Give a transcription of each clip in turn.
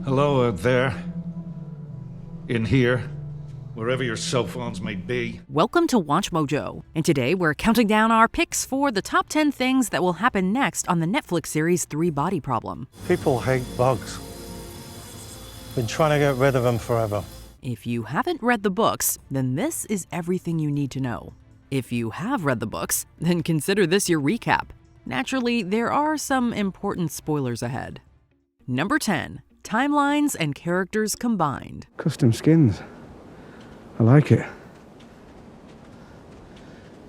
Hello out there. In here. Wherever your Sofons may be. Welcome to WatchMojo, and today we're counting down our picks for the top 10 things that will happen next on the Netflix series 3 Body Problem. People hate bugs. Been trying to get rid of them forever. If you haven't read the books, then this is everything you need to know. If you have read the books, then consider this your recap. Naturally, there are some important spoilers ahead. Number 10. Timelines and characters combined. Custom skins. I like it.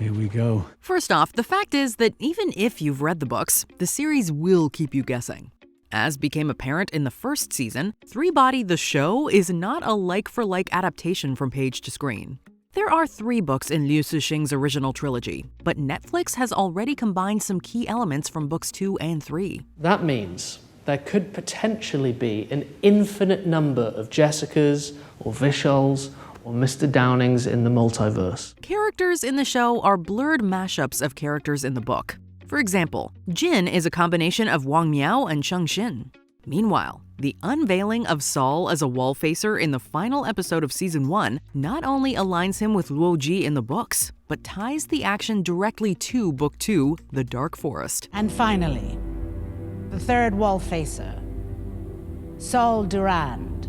Here we go. First off, the fact is that even if you've read the books, the series will keep you guessing. As became apparent in the first season, 3 Body the Show is not a like-for-like adaptation from page to screen. There are 3 books in Liu Cixing's original trilogy, but Netflix has already combined some key elements from books 2 and 3. That means there could potentially be an infinite number of Jessicas or Vishal's or Mr. Downings in the multiverse. Characters in the show are blurred mashups of characters in the book. For example, Jin is a combination of Wang Miao and Cheng Xin. Meanwhile, the unveiling of Saul as a wall facer in the final episode of Season 1 not only aligns him with Luo Ji in the books, but ties the action directly to Book 2, The Dark Forest. And finally, the third wall facer, Saul Durand.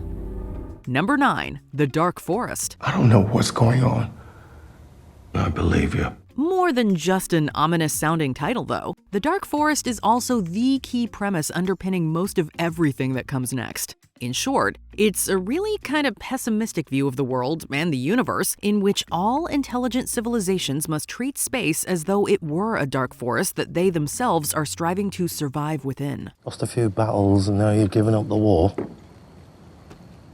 Number 9. The Dark Forest. I don't know what's going on. I believe you. More than just an ominous-sounding title, though, The Dark Forest is also the key premise underpinning most of everything that comes next. In short, it's a really kind of pessimistic view of the world and the universe in which all intelligent civilizations must treat space as though it were a dark forest that they themselves are striving to survive within. Lost a few battles and now you've given up the war.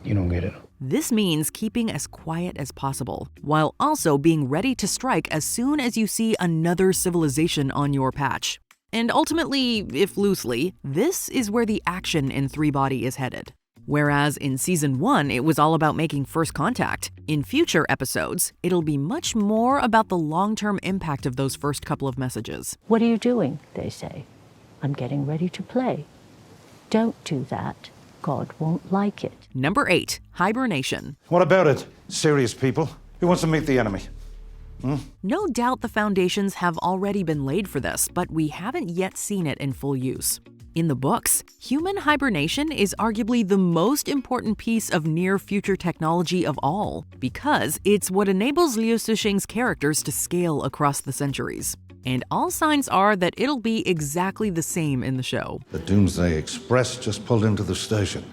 You don't get it. This means keeping as quiet as possible, while also being ready to strike as soon as you see another civilization on your patch. And ultimately, if loosely, this is where the action in 3 Body is headed. Whereas in Season 1, it was all about making first contact, in future episodes, it'll be much more about the long-term impact of those first couple of messages. What are you doing? They say. I'm getting ready to play. Don't do that. God won't like it. Number 8. Hibernation. What about it? Serious people. Who wants to meet the enemy? No doubt the foundations have already been laid for this, but we haven't yet seen it in full use. In the books, human hibernation is arguably the most important piece of near-future technology of all, because it's what enables Liu Cixing's characters to scale across the centuries. And all signs are that it'll be exactly the same in the show. The Doomsday Express just pulled into the station.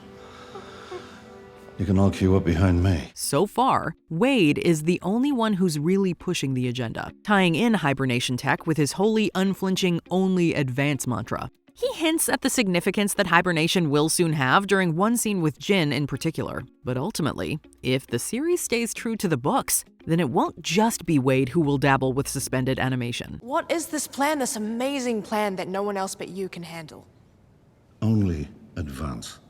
You can all queue up behind me. So far, Wade is the only one who's really pushing the agenda, tying in hibernation tech with his wholly unflinching only advance mantra. He hints at the significance that hibernation will soon have during one scene with Jin in particular. But ultimately, if the series stays true to the books, then it won't just be Wade who will dabble with suspended animation. What is this plan, this amazing plan that no one else but you can handle? Only advance.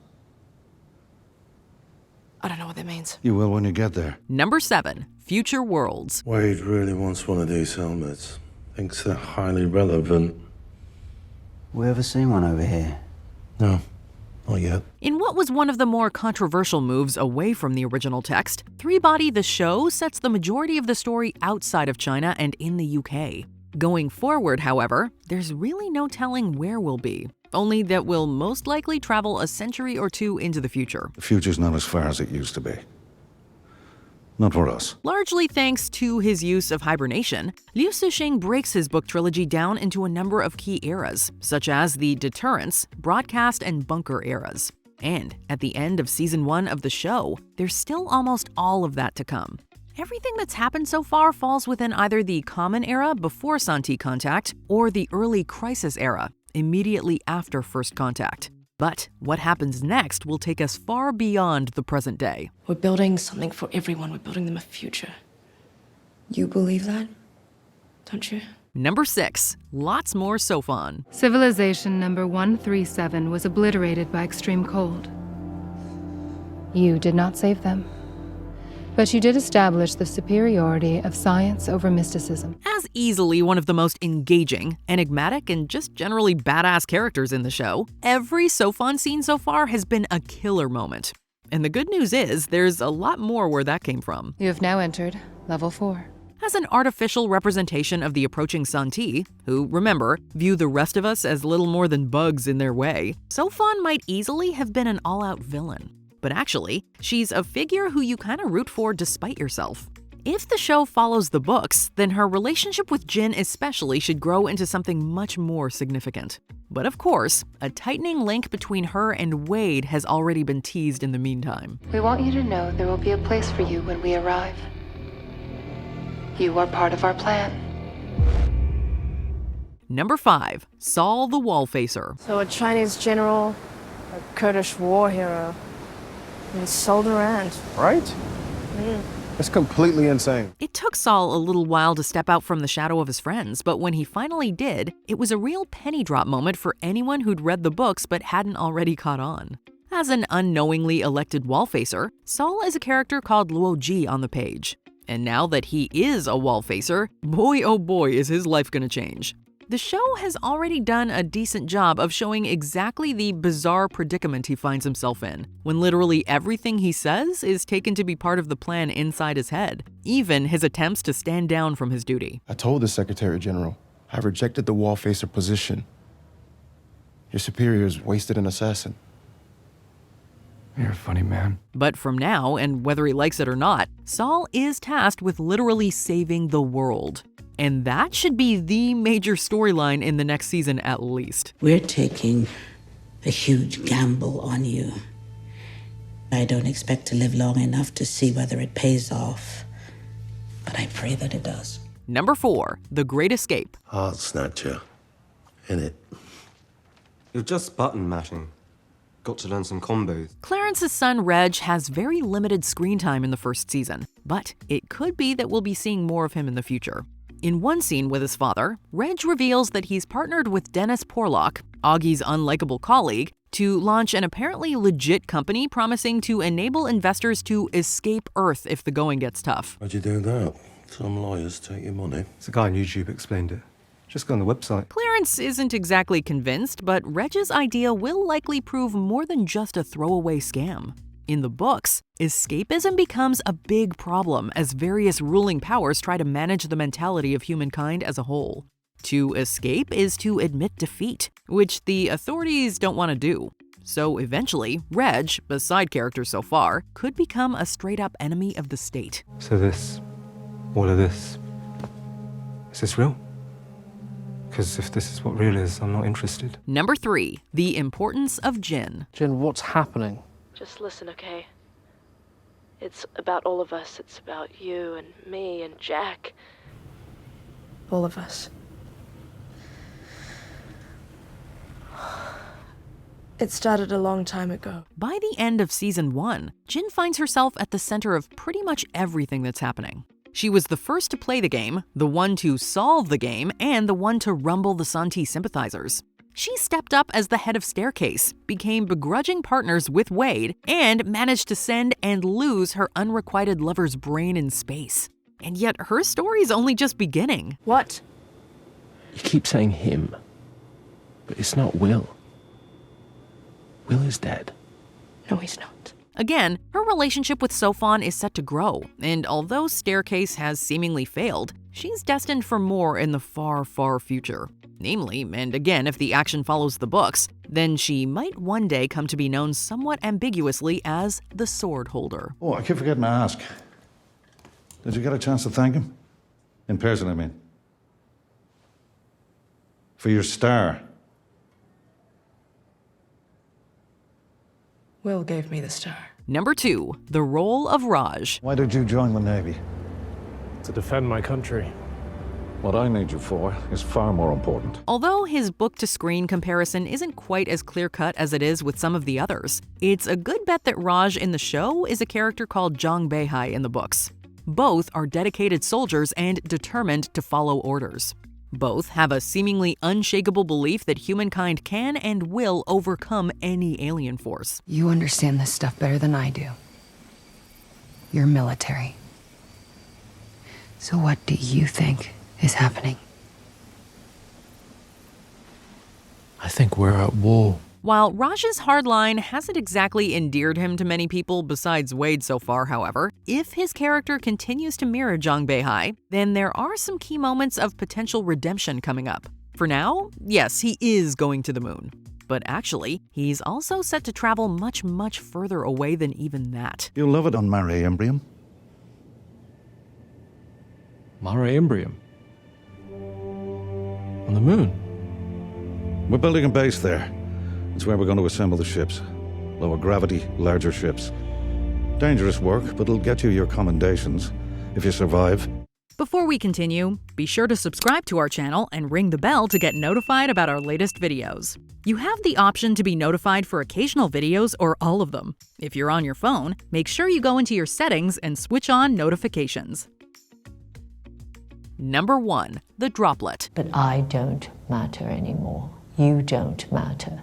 I don't know what that means. You will when you get there. Number 7. Future Worlds. Wade really wants one of these helmets. Thinks they're highly relevant. We ever seen one over here? No, not yet. In what was one of the more controversial moves away from the original text, 3 Body the Show sets the majority of the story outside of China and in the UK. Going forward, however, there's really no telling where we'll be, only that we'll most likely travel a century or two into the future. The future's not as far as it used to be. Not for us. Largely thanks to his use of hibernation, Liu Cixing breaks his book trilogy down into a number of key eras, such as the deterrence, broadcast, and bunker eras. And at the end of Season 1 of the show, there's still almost all of that to come. Everything that's happened so far falls within either the Common Era before Santi Contact or the early Crisis Era, immediately after First Contact. But what happens next will take us far beyond the present day. We're building something for everyone. We're building them a future. You believe that? Don't you? Number 6. Lots more Sofon. Civilization number 137 was obliterated by extreme cold. You did not save them. But you did establish the superiority of science over mysticism. As easily one of the most engaging, enigmatic, and just generally badass characters in the show, every Sofon scene so far has been a killer moment. And the good news is, there's a lot more where that came from. You have now entered level 4. As an artificial representation of the approaching Santi, who, remember, view the rest of us as little more than bugs in their way, Sofon might easily have been an all-out villain. But actually, she's a figure who you kinda root for despite yourself. If the show follows the books, then her relationship with Jin especially should grow into something much more significant. But of course, a tightening link between her and Wade has already been teased in the meantime. We want you to know there will be a place for you when we arrive. You are part of our plan. Number 5. Saul the Wallfacer. So a Chinese general, a Kurdish war hero, and Saul Durand. Right? That's completely insane. It took Saul a little while to step out from the shadow of his friends, but when he finally did, it was a real penny drop moment for anyone who'd read the books but hadn't already caught on. As an unknowingly elected Wallfacer, Saul is a character called Luo Ji on the page. And now that he is a Wallfacer, boy oh boy is his life gonna change. The show has already done a decent job of showing exactly the bizarre predicament he finds himself in, when literally everything he says is taken to be part of the plan inside his head, even his attempts to stand down from his duty. I told the Secretary General, I rejected the wall-facer position. Your superiors wasted an assassin. You're a funny man. But from now, and whether he likes it or not, Saul is tasked with literally saving the world. And that should be the major storyline in the next season at least. We're taking a huge gamble on you. I don't expect to live long enough to see whether it pays off, but I pray that it does. Number 4, The Great Escape. Heart snatcher, innit? You're just button mashing. Got to learn some combos. Clarence's son Reg has very limited screen time in the first season, but it could be that we'll be seeing more of him in the future. In one scene with his father, Reg reveals that he's partnered with Dennis Porlock, Augie's unlikable colleague, to launch an apparently legit company promising to enable investors to escape Earth if the going gets tough. How'd you do that? Some lawyers take your money. It's a guy on YouTube explained it. Just go on the website. Clarence isn't exactly convinced, but Reg's idea will likely prove more than just a throwaway scam. In the books, escapism becomes a big problem as various ruling powers try to manage the mentality of humankind as a whole. To escape is to admit defeat, which the authorities don't want to do. So eventually, Reg, a side character so far, could become a straight-up enemy of the state. So all of this, is this real? Because if this is what real is, I'm not interested. Number 3, The Importance of Jin. Jin, what's happening? Just listen, okay? It's about all of us. It's about you and me and Jack. All of us. It started a long time ago. By the end of season 1, Jin finds herself at the center of pretty much everything that's happening. She was the first to play the game, the one to solve the game, and the one to rumble the Santi sympathizers. She stepped up as the head of Staircase, became begrudging partners with Wade, and managed to send and lose her unrequited lover's brain in space. And yet her story's only just beginning. What? You keep saying him, but it's not Will. Will is dead. No, he's not. Again, her relationship with Sofon is set to grow, and although Staircase has seemingly failed, she's destined for more in the far, far future. Namely, and again if the action follows the books, then she might one day come to be known somewhat ambiguously as the Sword Holder. Oh, I keep forgetting to ask. Did you get a chance to thank him? In person, I mean. For your star. Will gave me the star. Number 2, The Role of Raj. Why did you join the Navy? To defend my country. What I need you for is far more important. Although his book-to-screen comparison isn't quite as clear-cut as it is with some of the others, it's a good bet that Raj in the show is a character called Zhang Beihai in the books. Both are dedicated soldiers and determined to follow orders. Both have a seemingly unshakable belief that humankind can and will overcome any alien force. You understand this stuff better than I do. You're military. So what do you think is happening. I think we're at war. While Raj's hardline hasn't exactly endeared him to many people besides Wade so far, however, if his character continues to mirror Zhang Beihai, then there are some key moments of potential redemption coming up. For now, yes, he is going to the moon. But actually, he's also set to travel much, much further away than even that. You'll love it on Mare Imbrium. Mare Imbrium? On the moon? We're building a base there. It's where we're going to assemble the ships. Lower gravity, larger ships. Dangerous work, but it'll get you your commendations, if you survive. Before we continue, be sure to subscribe to our channel and ring the bell to get notified about our latest videos. You have the option to be notified for occasional videos or all of them. If you're on your phone, make sure you go into your settings and switch on notifications. Number 1. The Droplet. But I don't matter anymore. You don't matter.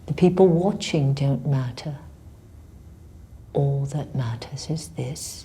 The people watching don't matter. All that matters is this: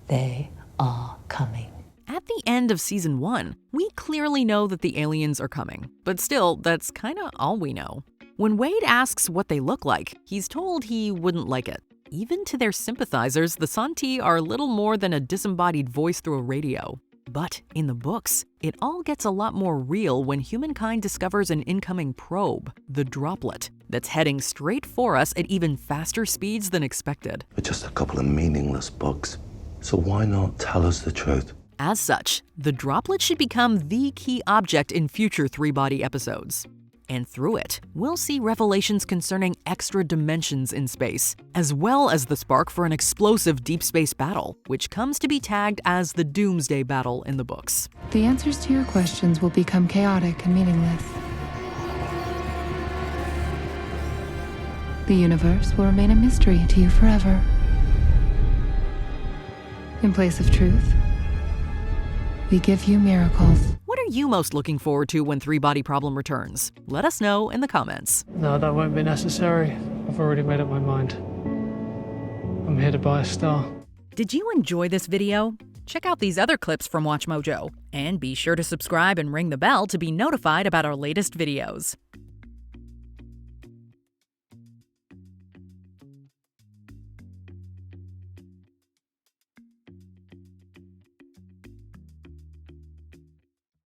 they are coming. At the end of Season 1, we clearly know that the aliens are coming, but still, that's kinda all we know. When Wade asks what they look like, he's told he wouldn't like it. Even to their sympathizers, the Santi are little more than a disembodied voice through a radio. But in the books, it all gets a lot more real when humankind discovers an incoming probe, the Droplet, that's heading straight for us at even faster speeds than expected. We're just a couple of meaningless bugs, so why not tell us the truth? As such, the Droplet should become the key object in future Three-Body episodes. And through it, we'll see revelations concerning extra dimensions in space, as well as the spark for an explosive deep space battle, which comes to be tagged as the Doomsday Battle in the books. The answers to your questions will become chaotic and meaningless. The universe will remain a mystery to you forever. In place of truth, we give you miracles. What are you most looking forward to when Three-Body Problem returns? Let us know in the comments. No, that won't be necessary. I've already made up my mind. I'm here to buy a star. Did you enjoy this video? Check out these other clips from WatchMojo, and be sure to subscribe and ring the bell to be notified about our latest videos.